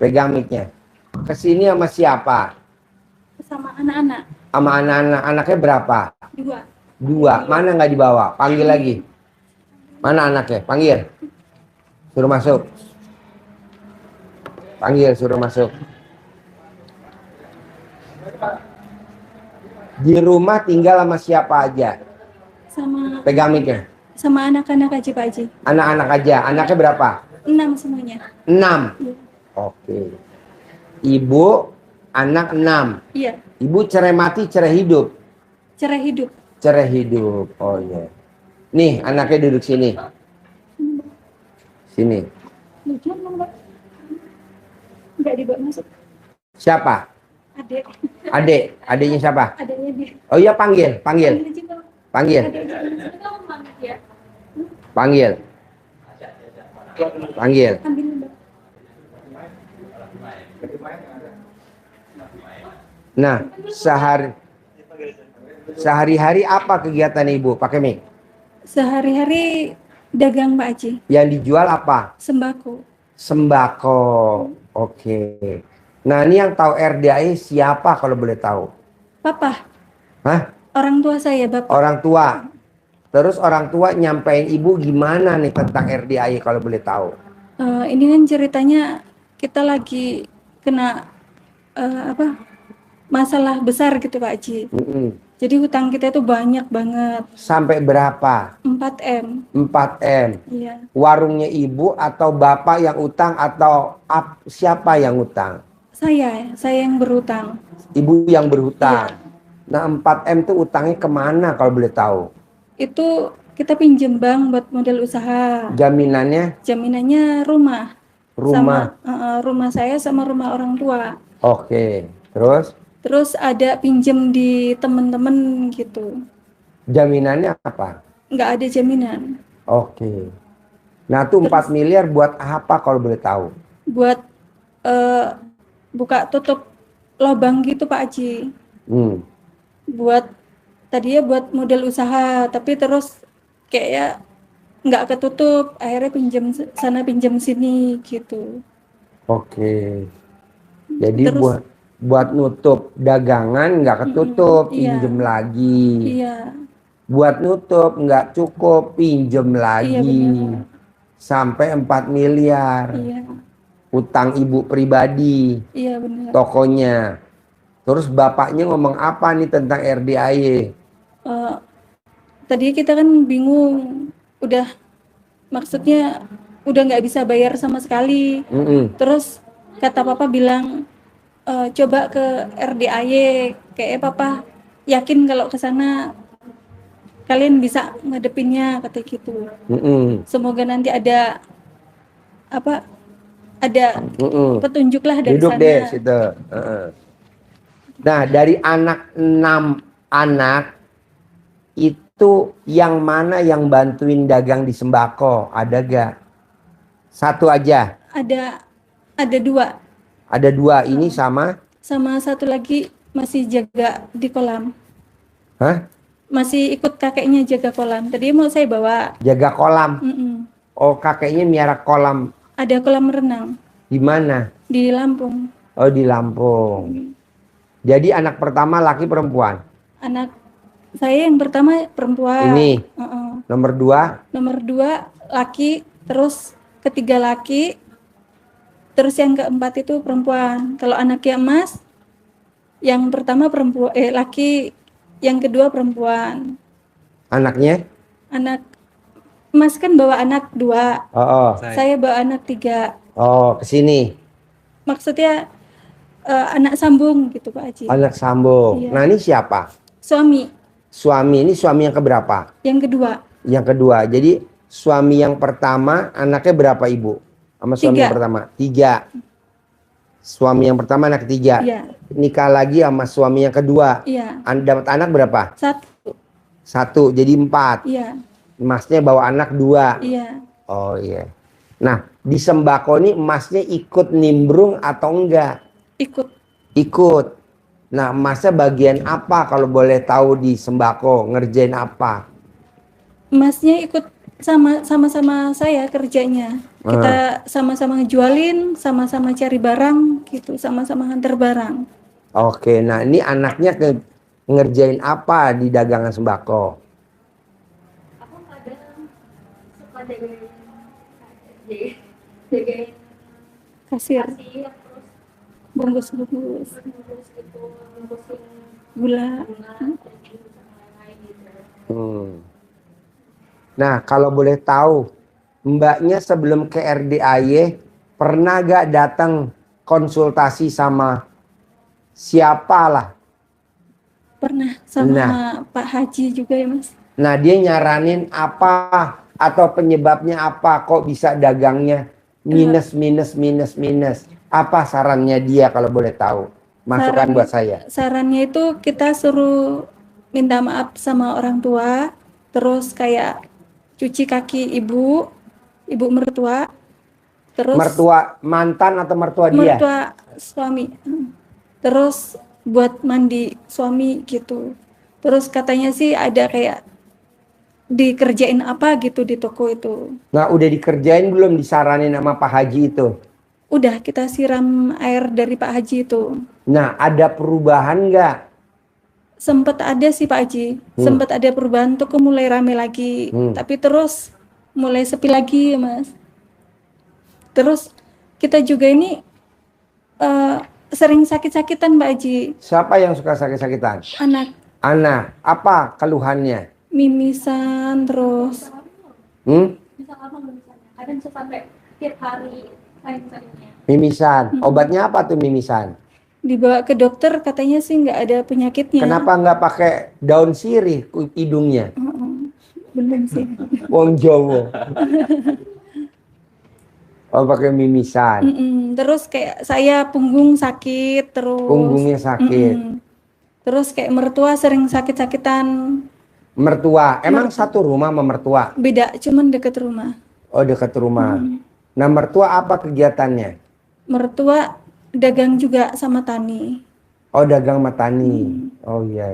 Pegang mic-nya. Kesini sama siapa? Sama anak-anak. Sama anak-anak. Anaknya berapa? 2. 2. Mana nggak dibawa? Panggil lagi. Mana anaknya? Panggil. Suruh masuk. Panggil, suruh masuk. Di rumah tinggal sama siapa aja? Sama Pegang mic-nya. sama anak-anak aja Pak Haji. Anak-anak aja. Anaknya berapa? 6 semuanya. 6. Iya. Oke. Ibu, anak 6. Iya. Ibu cerai mati, cerai hidup. Cerai hidup. Cerai hidup. Oh iya. Nih, anaknya duduk sini. Sini. Enggak dibawa masuk. Siapa? Adek. Adik. Adiknya siapa? Adeknya dia. Oh iya, panggil. Panggil. Panggil. Panggil. Panggil. Ambil Mbak. Nah, sehari-hari apa kegiatan ibu? Pakai mic. Sehari-hari dagang Pak Haji. Yang dijual apa? Sembako. Sembako. Oke. Nah, ini yang tahu RDAI siapa kalau boleh tahu? Papa. Hah? Orang tua saya, Bapak. Orang tua. Terus orang tua nyampein ibu gimana nih tentang RDAI kalau boleh tahu? Ini kan ceritanya kita lagi kena masalah besar gitu Pak Haji. Jadi hutang kita itu banyak banget. Sampai berapa? 4M. 4M. Iya. Warungnya ibu atau bapak yang utang atau siapa yang utang? Saya yang berhutang. Ibu yang berhutang. Iya. Nah, 4M tuh utangnya kemana kalau boleh tahu? Itu kita pinjem bank buat modal usaha. Jaminannya? Jaminannya rumah. Rumah. Sama rumah saya sama rumah orang tua. Oke. Terus? Terus ada pinjem di temen-temen gitu. Jaminannya apa? Nggak ada jaminan. Oke. Nah, tuh 4 miliar buat apa kalau boleh tahu? Buat buka tutup lubang gitu Pak Haji. Tadinya buat modal usaha, tapi terus kayak nggak ketutup, akhirnya pinjam sana pinjam sini gitu. Oke. Jadi terus, buat nutup dagangan nggak ketutup, pinjem lagi. Iya. Buat nutup nggak cukup, pinjem lagi. Iya, sampai 4 miliar. Iya. Utang ibu pribadi. Iya benar. Tokonya. Terus bapaknya ngomong apa nih tentang RDAI? Tadi kita kan bingung, maksudnya udah nggak bisa bayar sama sekali. Terus kata papa bilang coba ke RDAY, kayak papa yakin kalau ke sana kalian bisa ngadepinnya, kata gitu. Semoga nanti ada petunjuk lah dari duduk sana. Deh situ. Nah, dari 6 anak itu yang mana yang bantuin dagang di sembako? Ada gak? Satu aja? Ada 2. Ada 2, ini sama satu lagi masih jaga di kolam. Hah? Masih ikut kakeknya jaga kolam. Tadi mau saya bawa. Jaga kolam? Oh, kakeknya miara kolam. Ada kolam renang. Di mana? Di Lampung. Oh, di Lampung. Jadi anak pertama laki perempuan? Anak saya yang pertama perempuan. Ini? Nomor 2? Nomor 2 laki, terus ketiga laki, terus yang keempat itu perempuan. Kalau anaknya Mas, yang pertama perempuan, laki, yang kedua perempuan. Anaknya? Anak Mas kan bawa anak 2. Saya bawa anak 3. Oh, kesini. Maksudnya anak sambung gitu Pak Haji. Anak sambung. Iya. Nah, ini siapa? Suami. Suami, ini suami yang keberapa? Yang kedua. Yang kedua. Jadi suami yang pertama anaknya berapa ibu? Sama suami 3. yang pertama? 3. Suami yang pertama anak ketiga. Iya. Nikah lagi sama suami yang kedua. Iya. Dapat anak berapa? 1. Jadi 4. Iya. Emasnya bawa anak 2. Iya. Oh iya. Nah, di sembako ini emasnya ikut nimbrung atau enggak? Ikut. Nah, emasnya bagian apa kalau boleh tahu di sembako? Ngerjain apa? Emasnya ikut sama-sama saya kerjanya. Kita sama-sama ngejualin, sama-sama cari barang gitu, sama-sama hantar barang. Oke, nah ini anaknya ngerjain apa di dagangan sembako? Aku kadang suka jagain kasir, terus bungkus-bungkus gitu, bungkusin gula. Nah, kalau boleh tahu, mbaknya sebelum ke RDAY pernah gak datang konsultasi sama siapa lah? Pernah sama Pak Haji juga ya Mas. Nah, dia nyaranin apa atau penyebabnya apa kok bisa dagangnya minus. Apa sarannya dia kalau boleh tahu? Masukan buat saya. Sarannya itu kita suruh minta maaf sama orang tua, terus kayak cuci kaki ibu mertua, terus mertua mantan atau mertua dia? Mertua suami. Terus buat mandi suami gitu. Terus katanya sih ada kayak dikerjain apa gitu di toko itu. Nah, udah dikerjain belum disaranin sama Pak Haji itu? Udah, kita siram air dari Pak Haji itu. Nah, ada perubahan nggak? Sempet ada sih Pak Haji. Sempet ada perubahan, toko mulai rame lagi. Tapi terus mulai sepi lagi Mas. Terus kita juga ini sering sakit-sakitan Mbak Haji. Siapa yang suka sakit-sakitan? Anak. Apa keluhannya? Mimisan terus. Kadang sampai tiap hari. Mimisan. Obatnya apa tuh mimisan? Dibawa ke dokter katanya sih nggak ada penyakitnya. Kenapa nggak pakai daun sirih hidungnya? Belum sih. Wong Jawa. Oh, pakai mimisan. Terus kayak saya punggung sakit terus. Punggungnya sakit. Terus kayak mertua sering sakit-sakitan. Mertua, emang satu rumah sama mertua? Beda, cuman deket rumah. Oh, deket rumah. Nah, mertua apa kegiatannya? Mertua dagang juga sama tani. Oh, dagang sama tani. Oh iya.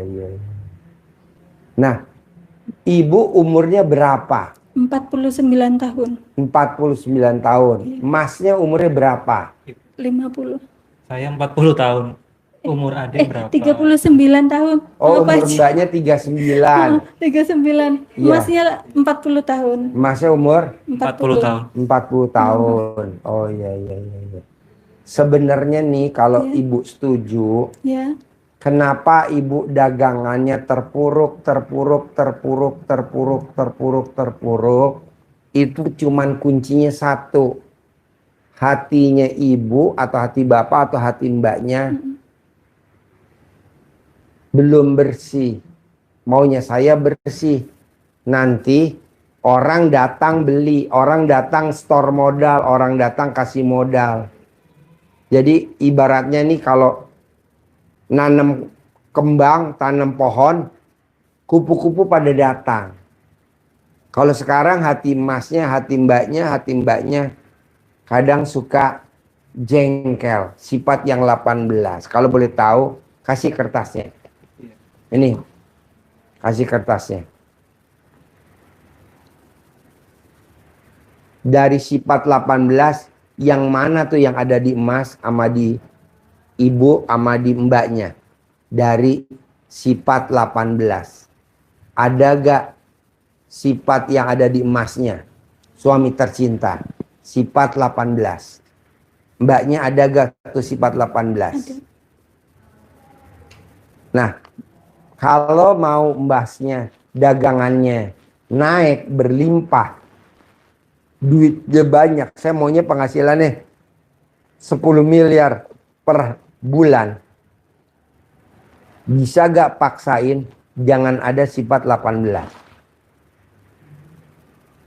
Nah, ibu umurnya berapa? 49 tahun. 49 tahun. Masnya umurnya berapa? 50. Saya 40 tahun. Umur adik berapa? 39 tahun. Oh, umur mbaknya 39. 39. Masnya 40 tahun. Masnya umur 40 tahun. 40 tahun. Oh iya. Sebenarnya nih kalau ibu setuju, kenapa ibu dagangannya terpuruk, itu cuman kuncinya satu. Hatinya ibu atau hati bapak atau hati mbaknya belum bersih. Maunya saya bersih. Nanti orang datang beli, orang datang store modal, orang datang kasih modal. Jadi ibaratnya nih kalau nanam kembang, tanam pohon, kupu-kupu pada datang. Kalau sekarang hati masnya, hati mbaknya kadang suka jengkel, sifat yang 18. Kalau boleh tahu, kasih kertasnya. Ini, kasih kertasnya. Dari sifat 18, yang mana tuh yang ada di emas sama di ibu sama di mbaknya? Dari sifat 18. Ada gak sifat yang ada di emasnya? Suami tercinta. Sifat 18. Mbaknya ada gak tuh sifat 18? Ada. Nah, kalau mau mbasnya dagangannya naik berlimpah, duitnya banyak, saya maunya penghasilannya 10 miliar per bulan. Bisa gak paksain jangan ada sifat 18?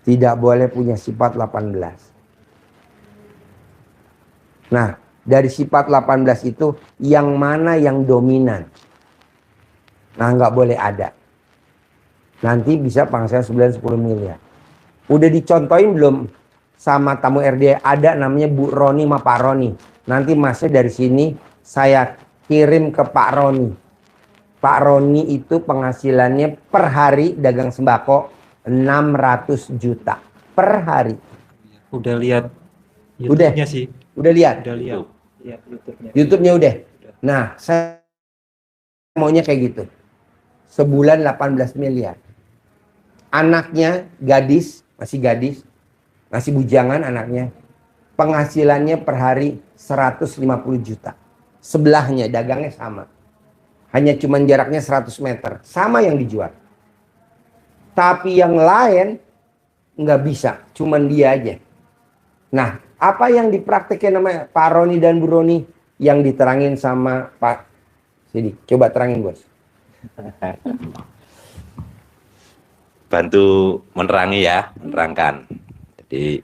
Tidak boleh punya sifat 18. Nah, dari sifat 18 itu yang mana yang dominan? Nah, nggak boleh ada. Nanti bisa penghasilan sebulan 10 miliar. Udah dicontohin belum sama tamu RD? Ada namanya Bu Roni sama Pak Roni. Nanti masnya dari sini saya kirim ke Pak Roni. Pak Roni itu penghasilannya per hari dagang sembako 600 juta per hari. Udah lihat Udah. YouTube-nya sih. Udah lihat? Udah lihat. Lihat YouTube-nya. YouTube-nya udah. Nah, saya maunya kayak gitu. Sebulan 18 miliar. Anaknya gadis, masih bujangan anaknya. Penghasilannya per hari 150 juta. Sebelahnya dagangnya sama. Hanya cuman jaraknya 100 meter. Sama yang dijual. Tapi yang lain nggak bisa. Cuman dia aja. Nah, apa yang dipraktekkan namanya Pak Roni dan Bu Roni yang diterangin sama Pak Sidi? Coba terangin, Bos. Bantu menerangkan. Jadi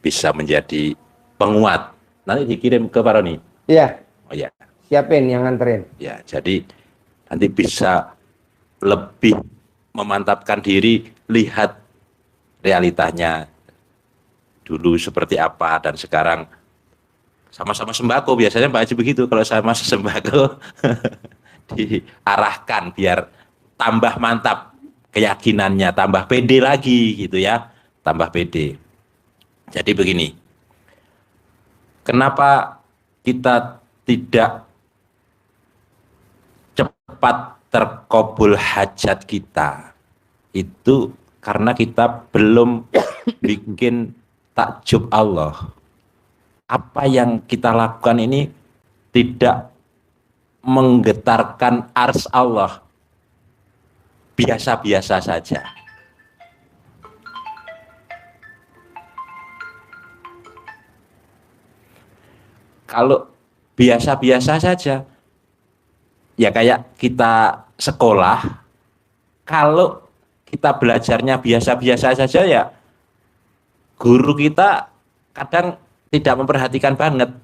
bisa menjadi penguat. Nanti dikirim ke Pak Roni. Iya. Oh ya. Siapin yang nganterin. Ya, jadi nanti bisa lebih memantapkan diri, lihat realitanya dulu seperti apa dan sekarang sama-sama sembako. Biasanya Pak Haji begitu, kalau sama sembako diarahkan biar tambah mantap keyakinannya, tambah pede lagi gitu ya, tambah pede. Jadi begini, kenapa kita tidak cepat terkabul hajat kita? Itu karena kita belum bikin takjub Allah. Apa yang kita lakukan ini tidak menggetarkan ars Allah. Biasa-biasa saja. Kalau biasa-biasa saja, ya kayak kita sekolah, kalau kita belajarnya biasa-biasa saja ya, guru kita kadang tidak memperhatikan banget.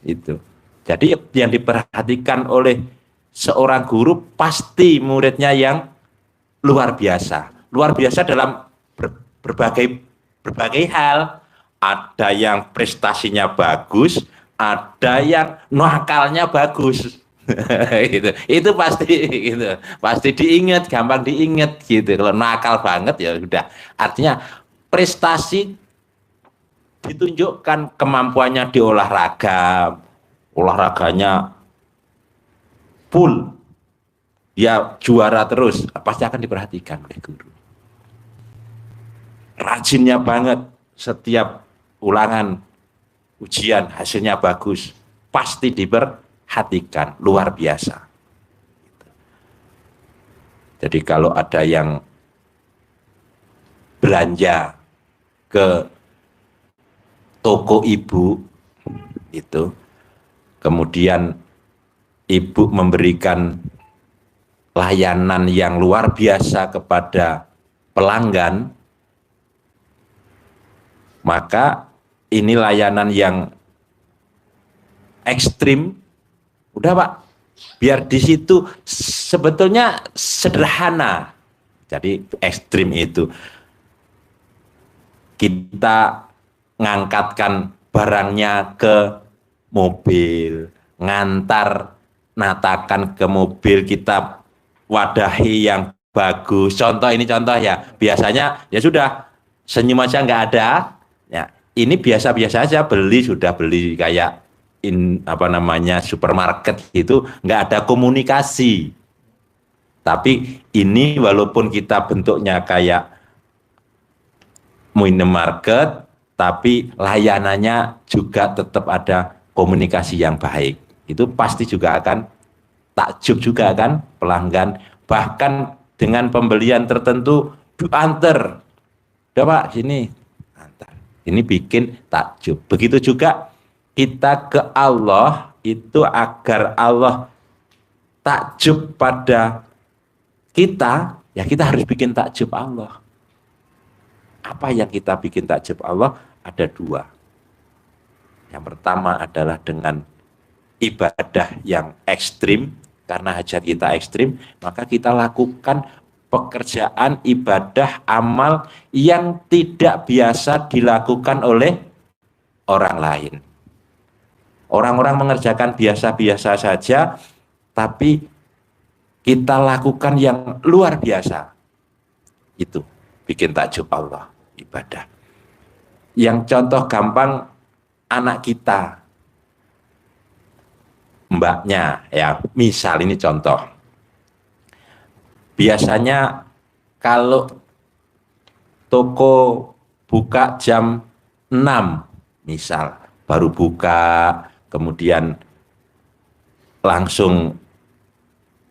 Itu. Jadi yang diperhatikan oleh seorang guru pasti muridnya yang luar biasa. Luar biasa dalam berbagai hal. Ada yang prestasinya bagus, ada yang nakalnya bagus. Itu pasti gitu. Pasti diingat, gampang diingat gitu. Kalau nakal banget ya sudah. Artinya prestasi ditunjukkan kemampuannya di olahraga, olahraganya full, dia juara terus, pasti akan diperhatikan oleh guru. Rajinnya banget, setiap ulangan ujian hasilnya bagus, pasti diperhatikan, luar biasa. Jadi kalau ada yang belanja ke toko ibu itu, kemudian ibu memberikan layanan yang luar biasa kepada pelanggan, maka ini layanan yang ekstrim. Udah Pak, biar di situ sebetulnya sederhana. Jadi ekstrim itu kita ngangkatkan barangnya ke mobil, ngantar natakan ke mobil, kita wadahi yang bagus. Contoh ini contoh ya, biasanya ya sudah senyum aja nggak ada. Ya, ini biasa-biasa aja, sudah beli kayak supermarket itu nggak ada komunikasi. Tapi ini walaupun kita bentuknya kayak minimarket, tapi layanannya juga tetap ada komunikasi yang baik. Itu pasti juga akan takjub juga kan pelanggan. Bahkan dengan pembelian tertentu diantar. Udah Pak, sini. Antar. Ini bikin takjub. Begitu juga kita ke Allah, itu agar Allah takjub pada kita, ya kita harus bikin takjub Allah. Apa yang kita bikin takjub Allah? Ada dua. Yang pertama adalah dengan ibadah yang ekstrim, karena hajat kita ekstrim, maka kita lakukan pekerjaan ibadah amal yang tidak biasa dilakukan oleh orang lain. Orang-orang mengerjakan biasa-biasa saja, tapi kita lakukan yang luar biasa. Itu. bikin takjub Allah, ibadah. Yang contoh gampang, anak kita, mbaknya, ya misal ini contoh. Biasanya kalau toko buka jam 6, misal, baru buka, kemudian langsung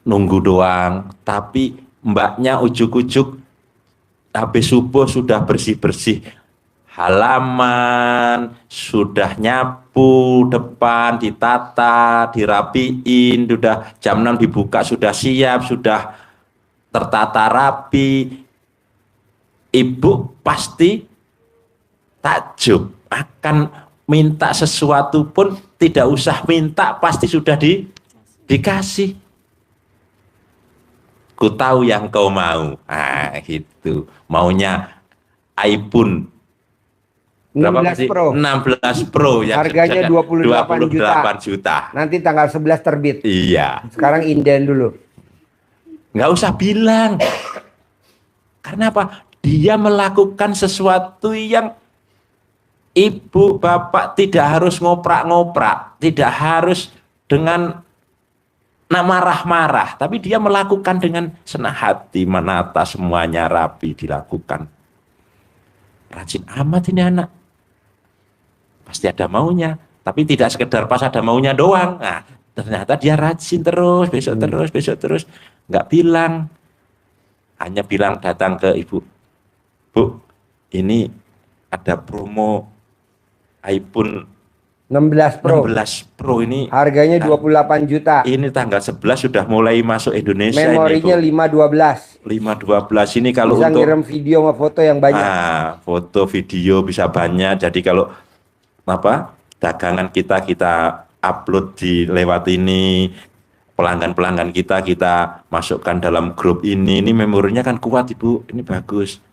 nunggu doang, tapi mbaknya ujuk-ujuk habis subuh sudah bersih-bersih halaman, sudah nyapu depan, ditata, dirapiin, sudah jam 6 dibuka, sudah siap, sudah tertata rapi. Ibu pasti takjub, akan minta sesuatu pun tidak usah minta, pasti sudah dikasih. Ku tahu yang kau mau. Ah, gitu. Maunya iPhone 16 Pro. 16 Pro yang harganya 28 juta. Nanti tanggal 11 terbit. Iya. Sekarang inden dulu. Nggak usah bilang. Karena apa? Dia melakukan sesuatu yang ibu, bapak tidak harus ngoprak-ngoprak, tidak harus dengan marah-marah, tapi dia melakukan dengan senang hati, menata semuanya rapi dilakukan. Rajin amat ini anak. Pasti ada maunya, tapi tidak sekedar pas ada maunya doang. Nah, ternyata dia rajin terus, besok terus, nggak bilang. Hanya bilang datang ke ibu, Bu, ini ada promo iPhone 16 Pro. 16 Pro ini Harganya 28 juta. ini tanggal 11 sudah mulai masuk Indonesia. Memorinya ini, 512 ini kalau bisa untuk ngirim video sama foto yang banyak. Foto video bisa banyak. Jadi kalau dagangan kita upload di lewat ini, pelanggan kita masukkan dalam grup ini memorinya kan kuat Ibu, ini bagus.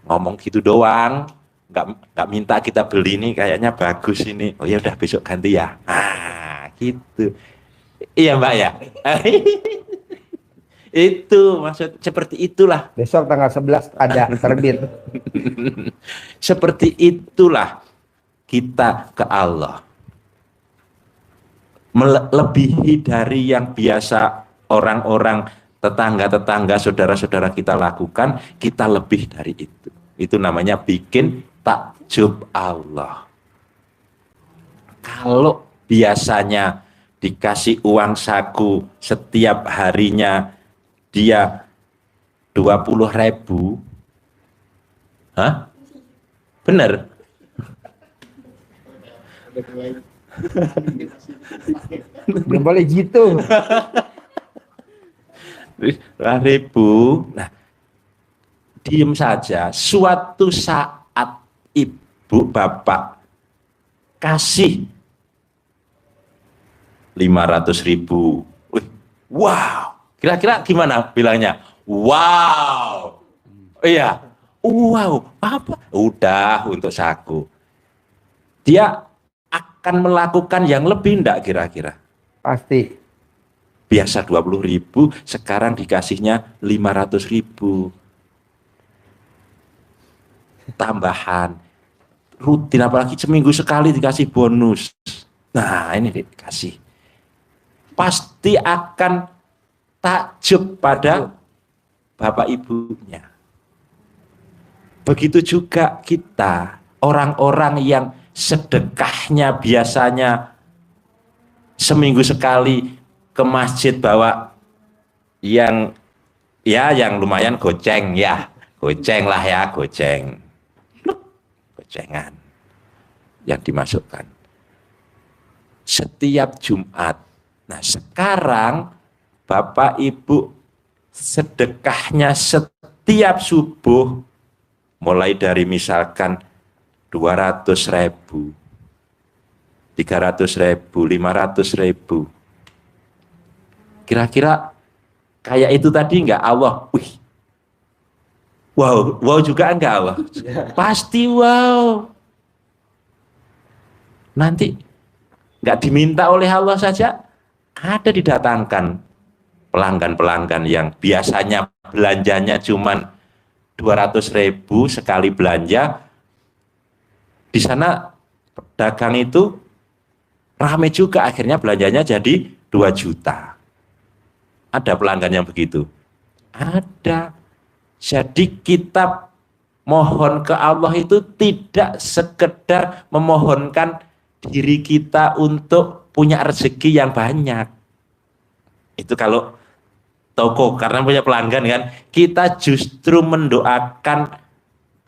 Ngomong gitu doang, nggak minta kita beli, ini kayaknya bagus ini. Oh ya udah besok ganti ya. Gitu. Iya Mbak ya. Itu maksud seperti itulah. Besok tanggal 11 ada terbit. Seperti itulah kita ke Allah. Melebihi dari yang biasa orang-orang, tetangga-tetangga, saudara-saudara kita lakukan, kita lebih dari itu. Itu namanya bikin takjub Allah. Kalau biasanya dikasih uang saku setiap harinya dia 20.000, bener? Nggak boleh gitu. 20.000. Nah, diem saja. Suatu saat ibu bapak kasih 500.000. Wow. Kira-kira gimana bilangnya? Wow. Iya. Wow. Apa? Udah untuk saku. Dia akan melakukan yang lebih enggak kira-kira? Pasti. Biasa 20.000, sekarang dikasihnya 500.000. Tambahan. Rutin, apalagi seminggu sekali dikasih bonus. Nah, ini dikasih. Pasti akan takjub pada bapak ibunya. Begitu juga kita, orang-orang yang sedekahnya biasanya seminggu sekali ke masjid bawa yang lumayan goceng ya, gocengan yang dimasukkan setiap Jumat. Nah sekarang Bapak Ibu sedekahnya setiap subuh mulai dari misalkan 200.000, 300.000, 500.000. Kira-kira kayak itu tadi enggak Allah? Wow juga enggak Allah? Pasti wow. Nanti enggak diminta oleh Allah saja, ada didatangkan pelanggan-pelanggan yang biasanya belanjanya cuman 200.000 sekali belanja, di sana pedagang itu rame juga, akhirnya belanjanya jadi 2 juta. Ada pelanggan yang begitu? Ada. Jadi kita mohon ke Allah itu tidak sekedar memohonkan diri kita untuk punya rezeki yang banyak. Itu kalau toko, karena punya pelanggan kan, kita justru mendoakan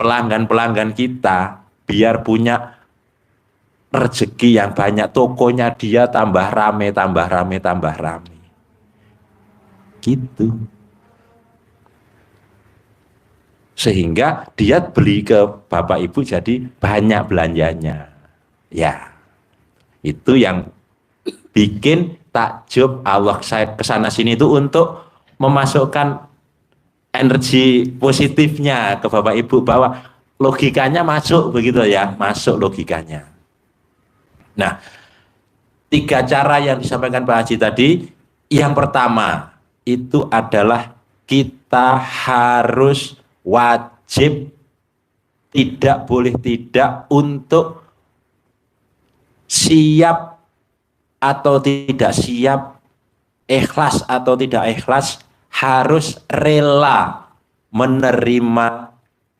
pelanggan-pelanggan kita biar punya rezeki yang banyak, tokonya dia tambah rame, tambah rame, tambah rame. Gitu. Sehingga dia beli ke Bapak Ibu jadi banyak belanjanya. Ya, itu yang bikin takjub Allah saya kesana sini itu untuk memasukkan energi positifnya ke Bapak Ibu bahwa logikanya masuk begitu ya, masuk logikanya. Nah, 3 cara yang disampaikan Pak Haji tadi, yang pertama itu adalah kita harus wajib, tidak boleh tidak, untuk siap atau tidak siap, ikhlas atau tidak ikhlas, harus rela menerima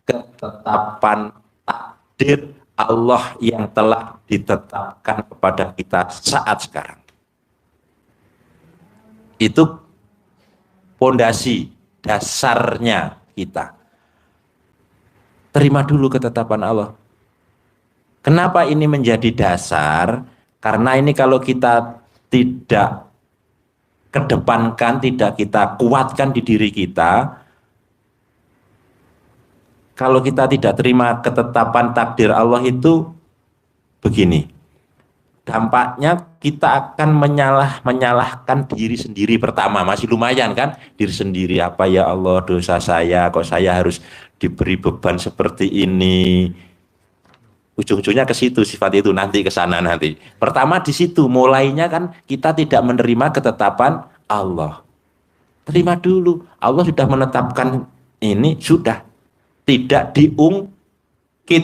ketetapan takdir Allah yang telah ditetapkan kepada kita saat sekarang. Itu pondasi dasarnya kita. Terima dulu ketetapan Allah. Kenapa ini menjadi dasar? Karena ini kalau kita tidak kedepankan, tidak kita kuatkan di diri kita, kalau kita tidak terima ketetapan takdir Allah itu begini, dampaknya kita akan menyalahkan diri sendiri pertama. Masih lumayan kan, diri sendiri, apa ya Allah dosa saya, kok saya harus diberi beban seperti ini. Ujung-ujungnya ke situ, sifat itu nanti ke sana nanti. Pertama di situ mulainya kan, kita tidak menerima ketetapan Allah. Terima dulu, Allah sudah menetapkan ini, sudah. Tidak diungkit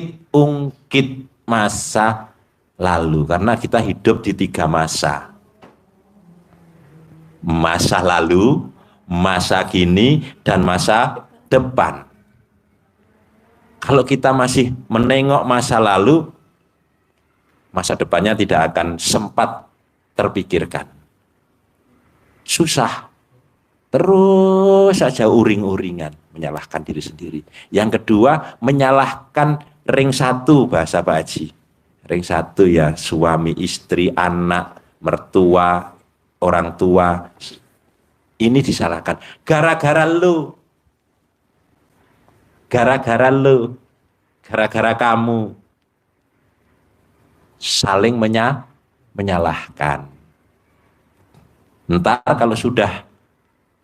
masa lalu, karena kita hidup di 3 masa. Masa lalu, masa kini, dan masa depan. Kalau kita masih menengok masa lalu, masa depannya tidak akan sempat terpikirkan. Susah. Terus saja uring-uringan, menyalahkan diri sendiri. Yang kedua, menyalahkan ring 1, bahasa Pak Haji. Ring 1 ya, suami, istri, anak, mertua, orang tua. Ini disalahkan. Gara-gara lu. Gara-gara lu. Gara-gara kamu. Saling menyalahkan. Ntar kalau sudah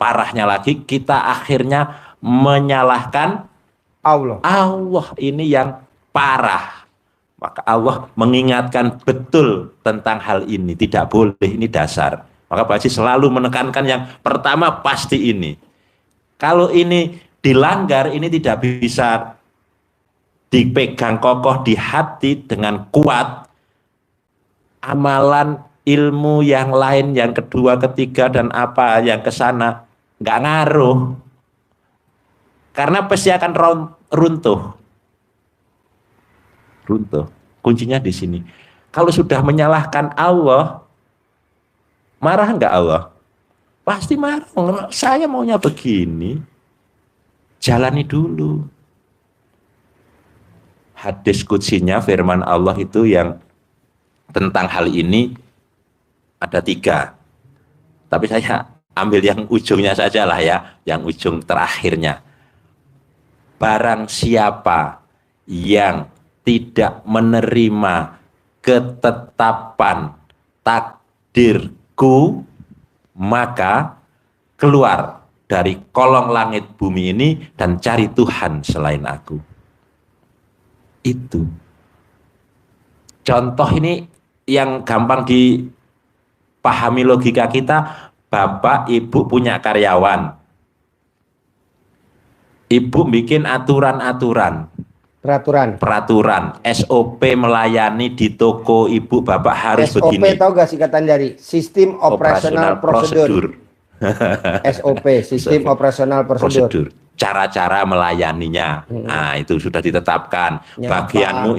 parahnya lagi, kita akhirnya menyalahkan Allah. Allah, ini yang parah. Maka Allah mengingatkan betul tentang hal ini. Tidak boleh, ini dasar. Maka Pak Haji selalu menekankan yang pertama pasti ini. Kalau ini dilanggar, ini tidak bisa dipegang kokoh di hati dengan kuat. Amalan, ilmu yang lain, yang kedua, ketiga, dan apa yang ke sana, nggak ngaruh. Karena pasti akan runtuh. Runtuh. Kuncinya di sini. Kalau sudah menyalahkan Allah, marah nggak Allah? Pasti marah. Saya maunya begini. Jalani dulu. Hadis qudsinya, firman Allah itu yang tentang hal ini ada 3. Tapi saya ambil yang ujungnya saja lah ya, yang ujung terakhirnya. Barang siapa yang tidak menerima ketetapan takdirku, maka keluar dari kolong langit bumi ini dan cari Tuhan selain aku. Itu. Contoh ini yang gampang dipahami logika kita. Bapak, ibu punya karyawan. Ibu bikin aturan-aturan, peraturan, SOP melayani di toko ibu bapak harus SOP begini. tahu gak singkatan dari Sistem Operasional Prosedur. SOP, Sistem Operasional Prosedur. Cara-cara melayaninya. Nah, itu sudah ditetapkan. Nyapa. Bagianmu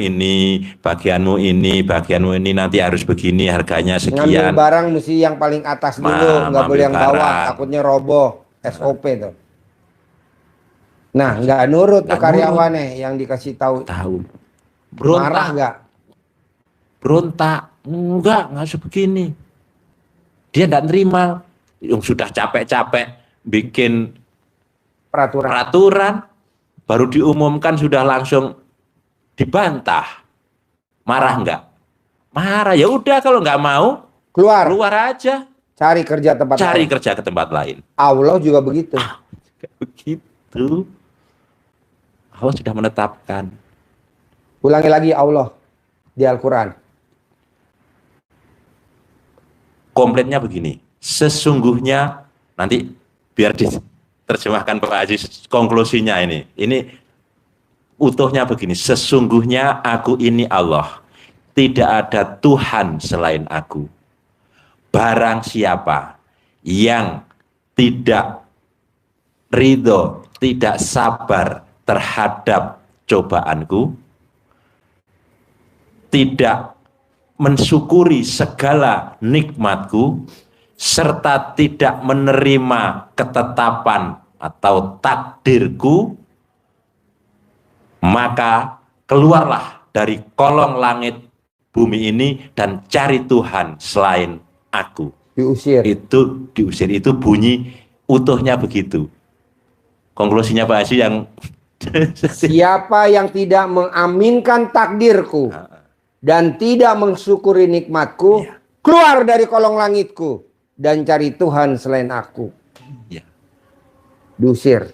ini nanti harus begini, harganya Ngambil sekian. barang mesti yang paling atas dulu, nggak boleh yang bawah, barang. takutnya roboh. SOP tuh. Nah, nggak nurut tuh Nggak karyawannya yang dikasih tahu. Tahu. Marah nggak? Berontak. Enggak sebegini. Dia nggak nerima. Yang sudah capek-capek bikin peraturan baru diumumkan sudah langsung dibantah. Marah enggak? Marah. Ya udah, kalau nggak mau keluar aja. Cari kerja kerja ke tempat lain. Allah juga begitu. Begitu. Allah sudah menetapkan. Ulangi lagi Allah di Al-Quran. Komplainnya begini. Sesungguhnya, nanti biar diterjemahkan Pak Haji konklusinya ini. Ini utuhnya begini. Sesungguhnya aku ini Allah. Tidak ada Tuhan selain aku. Barang siapa yang tidak ridho, tidak sabar terhadap cobaanku, tidak mensyukuri segala nikmatku, serta tidak menerima ketetapan atau takdirku, maka keluarlah dari kolong langit bumi ini dan cari Tuhan selain aku. Diusir. Diusir itu bunyi utuhnya begitu. Konklusinya Pak Haji yang siapa yang tidak mengaminkan takdirku dan tidak mensyukuri nikmatku, keluar dari kolong langitku dan cari Tuhan selain aku. Ya. Diusir.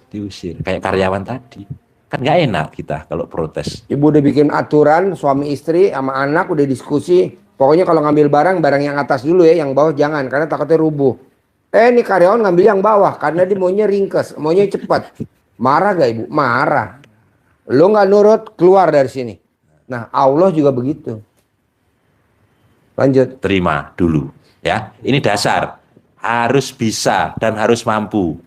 Kayak karyawan tadi. Kan nggak enak kita kalau protes. Ibu udah bikin aturan, suami istri sama anak udah diskusi. Pokoknya kalau ngambil barang yang atas dulu ya, yang bawah jangan, karena takutnya rubuh. Ini karyawan ngambil yang bawah karena dia maunya ringkes, maunya cepat. Marah gak ibu? Marah. Lo nggak nurut, keluar dari sini. Nah, Allah juga begitu. Lanjut. Terima dulu, ya. Ini dasar. Harus bisa dan harus mampu.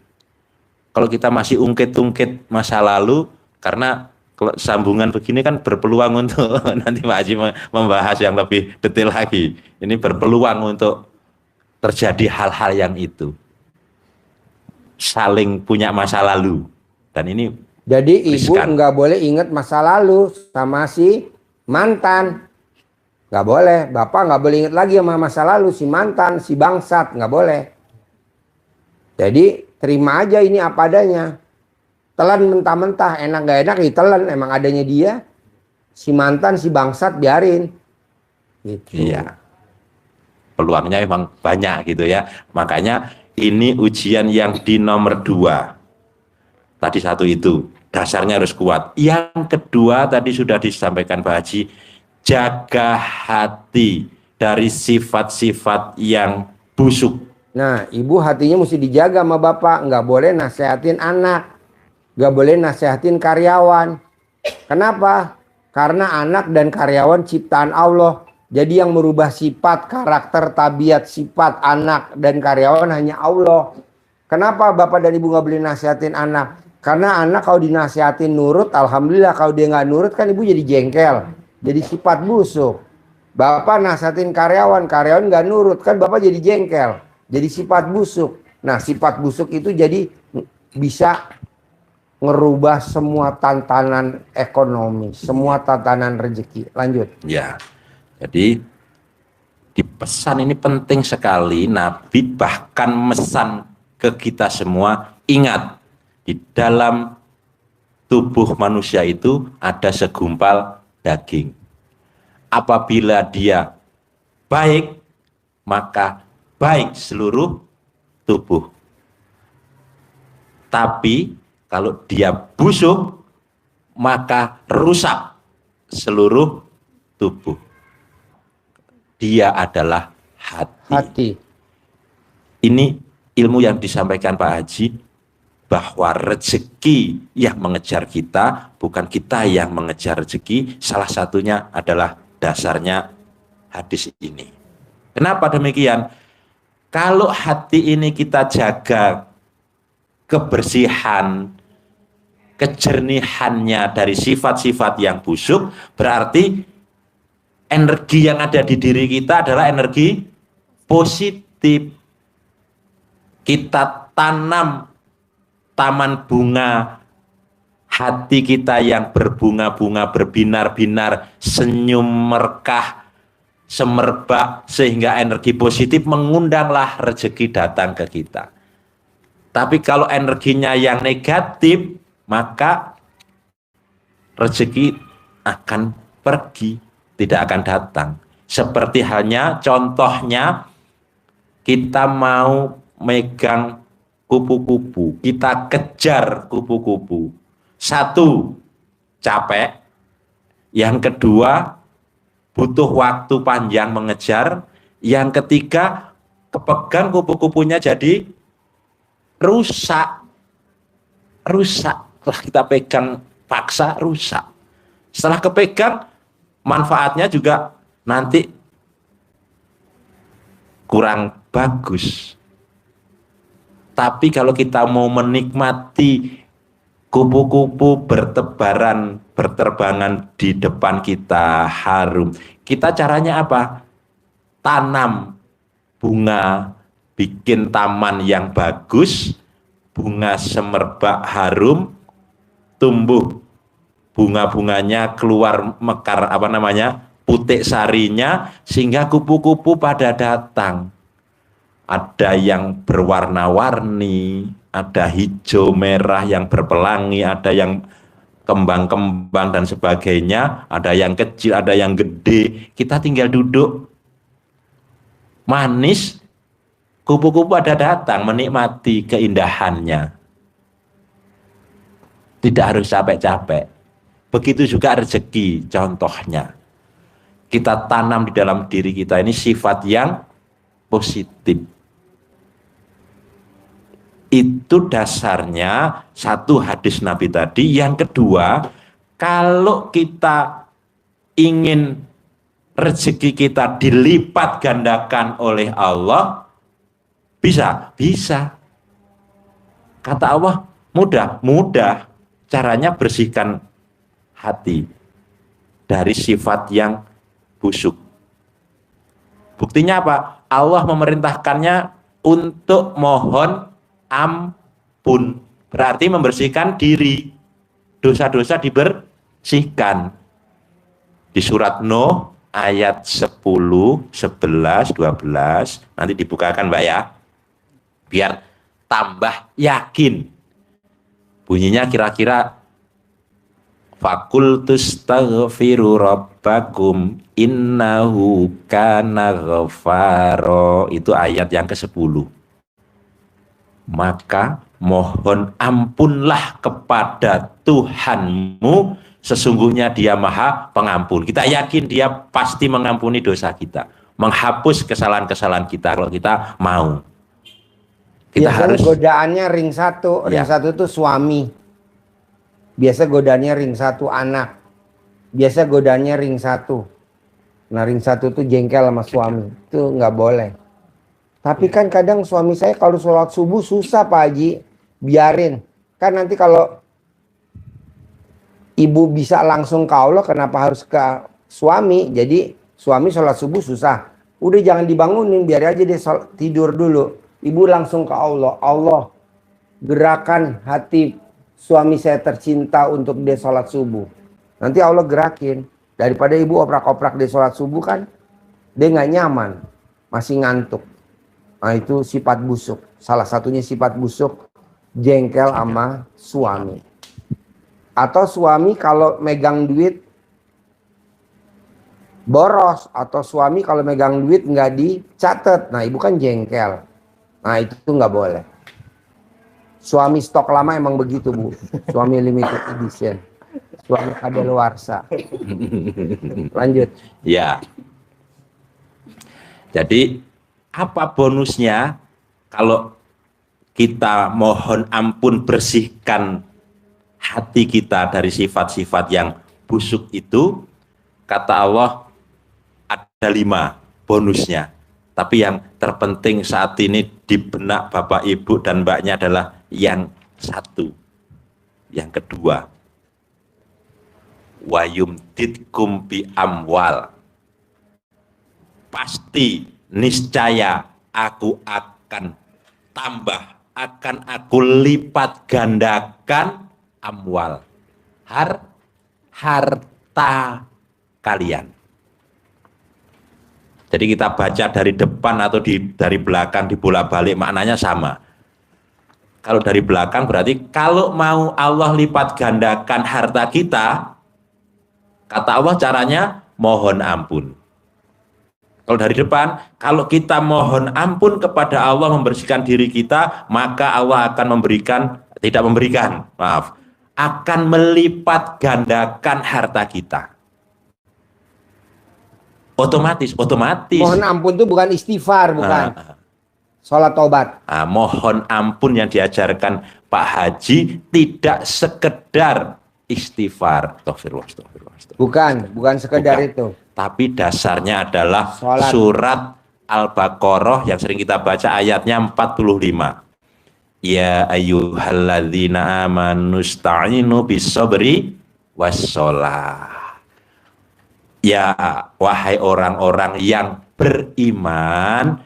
Kalau kita masih ungkit-ungkit masa lalu, karena kalau sambungan begini kan berpeluang untuk nanti Pak Haji membahas yang lebih detail lagi. Ini berpeluang untuk terjadi hal-hal yang itu. Saling punya masa lalu. Dan ini jadi ibu riskan. nggak boleh ingat masa lalu sama si mantan. Nggak boleh. Bapak nggak boleh ingat lagi sama masa lalu si mantan, si bangsat. Nggak boleh. Jadi terima aja ini apa adanya. Telan mentah-mentah, enak gak enak ditelan, emang adanya dia. Si mantan, si bangsat biarin. Gitu. Iya. Peluangnya memang banyak gitu ya. Makanya ini ujian yang di nomor 2. Tadi satu itu, dasarnya harus kuat. Yang kedua tadi sudah disampaikan Pak Haji, jaga hati dari sifat-sifat yang busuk. Nah, ibu hatinya mesti dijaga sama bapak. Nggak boleh nasehatin anak. Nggak boleh nasehatin karyawan. Kenapa? Karena anak dan karyawan ciptaan Allah. Jadi yang merubah sifat, karakter, tabiat, sifat anak dan karyawan hanya Allah. Kenapa bapak dan ibu nggak boleh nasehatin anak? Karena anak kalau dinasehatin nurut, alhamdulillah. Kalau dia nggak nurut kan ibu jadi jengkel. Jadi sifat busuk. Bapak nasehatin karyawan nggak nurut kan bapak jadi jengkel. Jadi sifat busuk. Nah, sifat busuk itu jadi bisa ngerubah semua tantangan ekonomi, semua tantangan rezeki. Lanjut. Ya, jadi di pesan ini penting sekali. Nabi bahkan mesan ke kita semua, ingat, di dalam tubuh manusia itu ada segumpal daging. Apabila dia baik, maka baik seluruh tubuh. Tapi kalau dia busuk, maka rusak seluruh tubuh. Dia adalah hati. Hati. Ini ilmu yang disampaikan Pak Haji bahwa rezeki yang mengejar kita, bukan kita yang mengejar rezeki. Salah satunya adalah dasarnya hadis ini. Kenapa demikian? Kalau hati ini kita jaga kebersihan, kejernihannya dari sifat-sifat yang busuk, berarti energi yang ada di diri kita adalah energi positif. Kita tanam taman bunga hati kita yang berbunga-bunga, berbinar-binar, senyum merkah, semerbak, sehingga energi positif mengundanglah rezeki datang ke kita. Tapi kalau energinya yang negatif, maka rezeki akan pergi, tidak akan datang. Seperti halnya contohnya kita mau megang kupu-kupu, kita kejar kupu-kupu. Satu, capek. Yang kedua, butuh waktu panjang mengejar. Yang ketiga, kepegang kupu-kupunya jadi rusak. Setelah kita pegang paksa, rusak. Setelah kepegang, manfaatnya juga nanti kurang bagus. Tapi kalau kita mau menikmati kupu-kupu berterbangan di depan kita, harum. Kita caranya apa? Tanam bunga, bikin taman yang bagus, bunga semerbak harum, tumbuh bunga-bunganya, keluar mekar putik sarinya, sehingga kupu-kupu pada datang. Ada yang berwarna-warni, ada hijau merah yang berpelangi, ada yang kembang-kembang dan sebagainya, ada yang kecil, ada yang gede. Kita tinggal duduk manis, kupu-kupu ada datang menikmati keindahannya. Tidak harus capek-capek. Begitu juga rezeki contohnya. Kita tanam di dalam diri kita ini sifat yang positif. Itu dasarnya satu hadis Nabi tadi. Yang kedua, kalau kita ingin rezeki kita dilipat gandakan oleh Allah, bisa. Kata Allah, mudah. Caranya bersihkan hati dari sifat yang busuk. Buktinya apa? Allah memerintahkannya untuk mohon ampun, berarti membersihkan diri, dosa-dosa dibersihkan. Di surat Nuh ayat 10, 11, 12, nanti dibukakan Mbak ya, biar tambah yakin. Bunyinya kira-kira, fakultus taghfiru rabbakum innahu kana ghafaro. Itu ayat yang ke-10. Maka mohon ampunlah kepada Tuhanmu, sesungguhnya Dia Maha Pengampun. Kita yakin Dia pasti mengampuni dosa kita, menghapus kesalahan-kesalahan kita kalau kita mau. Kita harus, godaannya ring satu itu suami. Biasa godaannya ring satu anak. Biasa godaannya ring satu. Nah, ring satu itu jengkel sama suami. Itu nggak boleh. Tapi kan kadang suami saya kalau sholat subuh susah Pak Haji, biarin. Kan nanti kalau ibu bisa langsung ke Allah, kenapa harus ke suami? Jadi suami sholat subuh susah. Udah jangan dibangunin, biar aja dia tidur dulu. Ibu langsung ke Allah. Allah, gerakan hati suami saya tercinta untuk dia sholat subuh. Nanti Allah gerakin. Daripada ibu oprak-oprak dia sholat subuh kan, dia nggak nyaman, masih ngantuk. Nah itu sifat busuk. Salah satunya sifat busuk, jengkel sama suami. Atau suami kalau megang duit boros, atau suami kalau megang duit nggak dicatat. Nah ibu kan jengkel. Nah itu nggak boleh. Suami stok lama emang begitu Bu. Suami limited edition. Suami kadaluarsa. Lanjut. Ya. Jadi apa bonusnya kalau kita mohon ampun, bersihkan hati kita dari sifat-sifat yang busuk itu, kata Allah ada 5 bonusnya. Tapi yang terpenting saat ini di benak Bapak, Ibu, dan Mbaknya adalah yang satu. Yang kedua, wa yumditkum bi amwal. Pasti, niscaya aku akan tambah, akan aku lipat gandakan amwal, harta kalian. Jadi kita baca dari depan atau dari belakang, dibolak-balik, maknanya sama. Kalau dari belakang berarti kalau mau Allah lipat gandakan harta kita, kata Allah caranya mohon ampun. Kalau dari depan, kalau kita mohon ampun kepada Allah, membersihkan diri kita, maka Allah akan akan melipat gandakan harta kita. Otomatis. Mohon ampun itu bukan istighfar, bukan. Sholat taubat. Mohon ampun yang diajarkan Pak Haji tidak sekedar istighfar. Astagfirullah. Bukan sekedar itu. Tapi dasarnya adalah Sholat. Surat Al-Baqarah yang sering kita baca ayatnya 45. Ya ayyuhalladzina amanu sta'inu bis-sabri was-shalah. Ya wahai orang-orang yang beriman,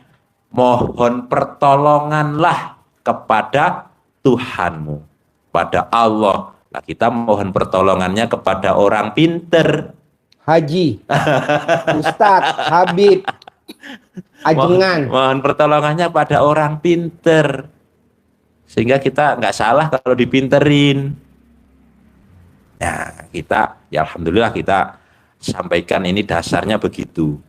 mohon pertolonganlah kepada Tuhanmu, pada Allah. Nah, kita mohon pertolongannya kepada orang pinter. Haji, Ustadz, Habib, ajengan. Mohon pertolongannya pada orang pinter. Sehingga kita nggak salah kalau dipinterin. Nah, ya alhamdulillah kita sampaikan ini dasarnya begitu.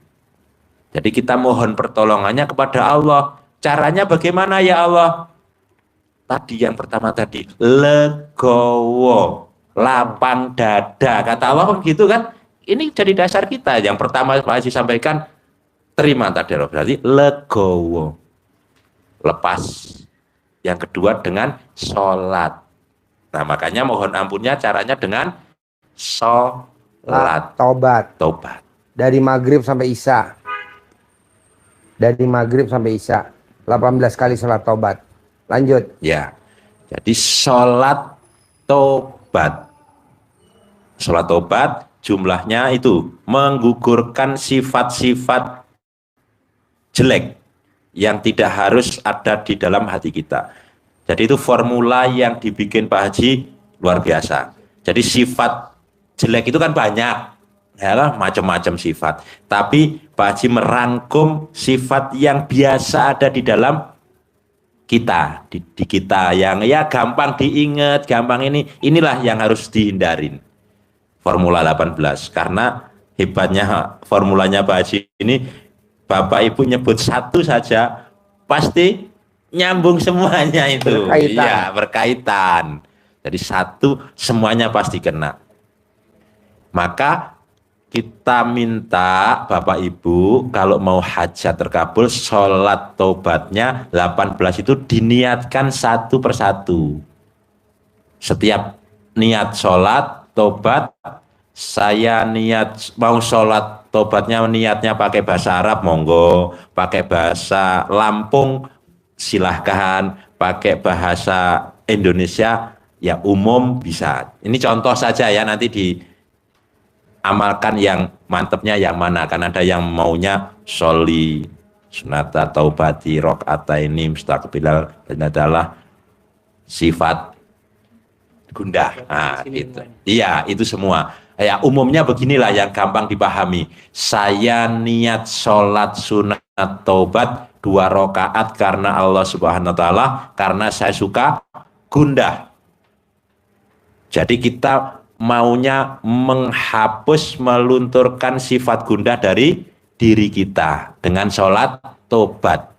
Jadi kita mohon pertolongannya kepada Allah. Caranya bagaimana ya Allah? Tadi yang pertama tadi, legowo, lapang dada. Kata Allah begitu kan? Ini jadi dasar kita. Yang pertama Pak Haji sampaikan, terima tadi. Berarti legowo, lepas. Yang kedua dengan sholat. Nah makanya mohon ampunnya caranya dengan sholat. Taubat. Dari maghrib sampai isya. 18 kali sholat taubat. Lanjut. Ya. Jadi sholat taubat. Sholat taubat jumlahnya itu menggugurkan sifat-sifat jelek yang tidak harus ada di dalam hati kita. Jadi itu formula yang dibikin Pak Haji luar biasa. Jadi sifat jelek itu kan banyak, ya kan, macam-macam sifat. Tapi Pak Haji merangkum sifat yang biasa ada di dalam kita, di kita yang ya gampang diingat, gampang inilah yang harus dihindarin. Formula 18. Karena hebatnya formulanya Pak Haji ini, Bapak Ibu nyebut satu saja pasti nyambung semuanya itu. Iya, berkaitan. Jadi satu semuanya pasti kena. Maka kita minta Bapak Ibu kalau mau hajat terkabul, sholat taubatnya 18 itu diniatkan satu persatu. Setiap niat sholat taubat, saya niat mau sholat taubatnya niatnya pakai bahasa Arab, monggo. Pakai bahasa Lampung, silahkan. Pakai bahasa Indonesia, ya umum bisa. Ini contoh saja ya, nanti diamalkan yang mantepnya yang mana. Kan ada yang maunya soli, sunata taubati, rok'ataini, mustaqbilal, dan adalah sifat gundah. Nah, gitu. Iya, itu semua. Ya, umumnya beginilah yang gampang dipahami. Saya niat sholat sunat taubat 2 rakaat karena Allah Subhanahu wa Ta'ala, karena saya suka gundah. Jadi kita maunya menghapus, melunturkan sifat gundah dari diri kita dengan sholat taubat.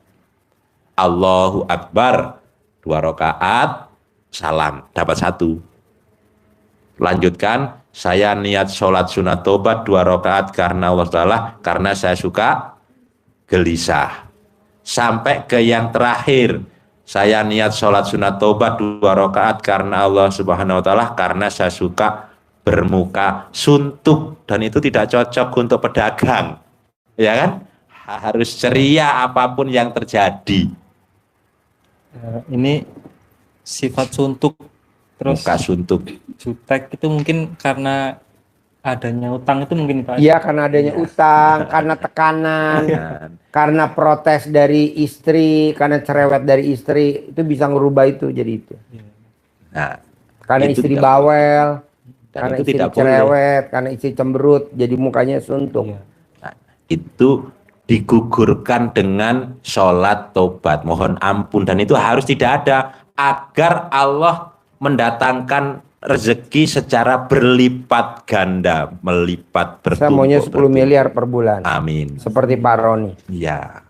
Allahu Akbar 2 rakaat, salam, dapat 1. Lanjutkan, saya niat sholat sunat taubat 2 rakaat karena Allah Ta'ala, karena saya suka gelisah. Sampai ke yang terakhir, saya niat sholat sunat tobat 2 rakaat karena Allah Subhanahu wa Ta'ala, karena saya suka bermuka suntuk, dan itu tidak cocok untuk pedagang, ya kan? Harus ceria apapun yang terjadi. Ini sifat suntuk, terus Muka suntuk. jutek itu mungkin karena adanya utang itu mungkin Pak. Iya, karena adanya utang, karena tekanan, karena protes dari istri, karena cerewet dari istri, itu bisa ngerubah itu jadi itu. Nah, Karena itu istri tidak bawel, dan karena itu istri tidak boleh. cerewet, karena istri cemberut, jadi mukanya suntuk. Iya. Nah, itu digugurkan dengan sholat tobat, mohon ampun, dan itu harus tidak ada agar Allah mendatangkan rezeki secara berlipat ganda, melipat bertumpuk. Saya maunya 10 miliar per bulan. Amin. Seperti Pak Roni. Ya,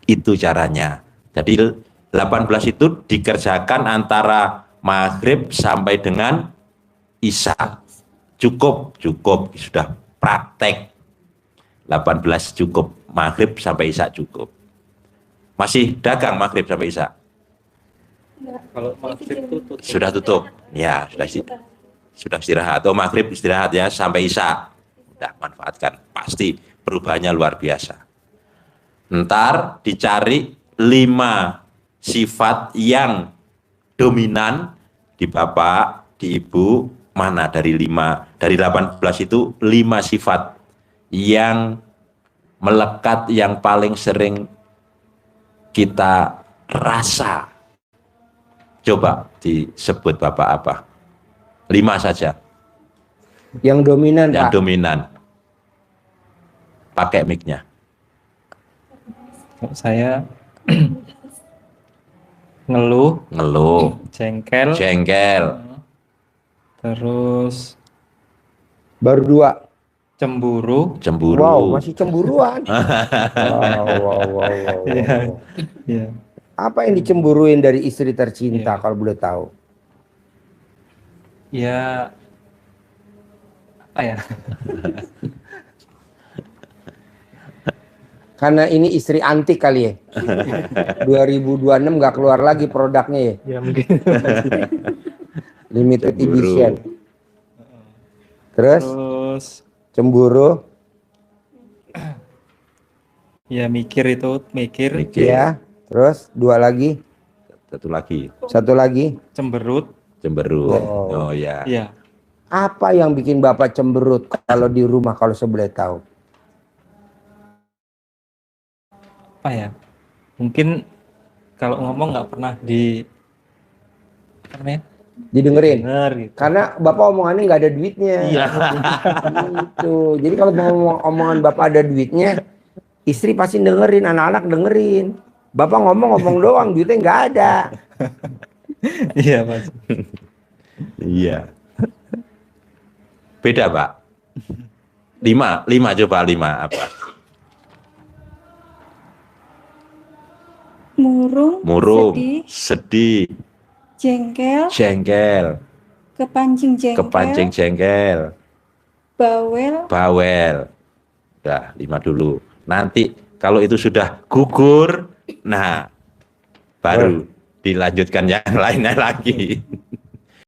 itu caranya. Jadi 18 itu dikerjakan antara maghrib sampai dengan isya. Cukup, sudah praktek. 18 cukup, maghrib sampai isya cukup. Masih dagang maghrib sampai isya? Kalau maghrib itu tutup. Sudah tutup. Ya, sudah istirahat. Atau maghrib istirahat ya sampai isya. Udah manfaatkan. Pasti perubahannya luar biasa. Ntar dicari 5 sifat yang dominan di bapak, di ibu, mana dari 18 itu 5 sifat yang melekat, yang paling sering kita rasa. Coba disebut bapak apa? 5 saja. Yang dominan, Yang Pak. dominan. Pakai mic-nya. Saya ngeluh, jengkel, terus Baru 2. cemburu. Wow, masih cemburuan. Wow. Iya. Apa yang dicemburuin dari istri tercinta kalau boleh tahu? Ya, apa ya? Karena ini istri antik kali ya. 2026 nggak keluar lagi produknya ya. Ya mungkin. Limited Cemburu. edition. Terus Terus cemburu, ya mikir. ya. Terus 2 lagi, Satu lagi. Cemberut. Oh ya. Ya, apa yang bikin Bapak cemberut kalau di rumah kalau saya boleh tahu? apa ya? Mungkin kalau ngomong nggak pernah apa namanya? Didengerin. Denger gitu. Karena Bapak omongannya nggak ada duitnya. Iya. Gitu. Jadi kalau mau omongan Bapak ada duitnya, istri pasti dengerin, anak-anak dengerin. Bapak ngomong doang, duitnya nggak ada. Iya, Mas. Iya. Beda, Pak. 5 coba 5 apa? Murung, sedih, jengkel, kepancing jengkel, bawel. Udah 5 dulu. Nanti kalau itu sudah gugur, nah baru dilanjutkan yang lainnya lagi.